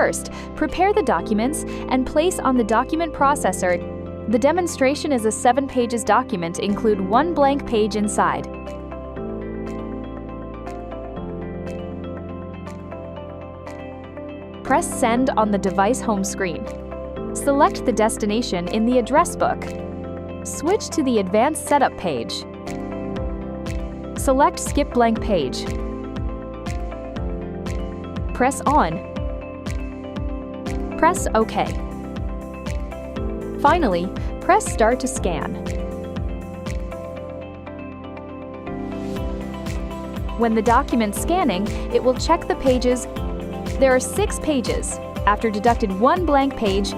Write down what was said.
First, prepare the documents and place on the document processor. The demonstration is a 7 pages document, include 1 blank page inside. Press Send on the device home screen. Select the destination in the address book. Switch to the Advanced Setup page. Select Skip Blank Page. Press On. Press OK. Finally, press Start to scan. When the document's scanning, it will check the pages. There are 6 pages. After deducted 1 blank page,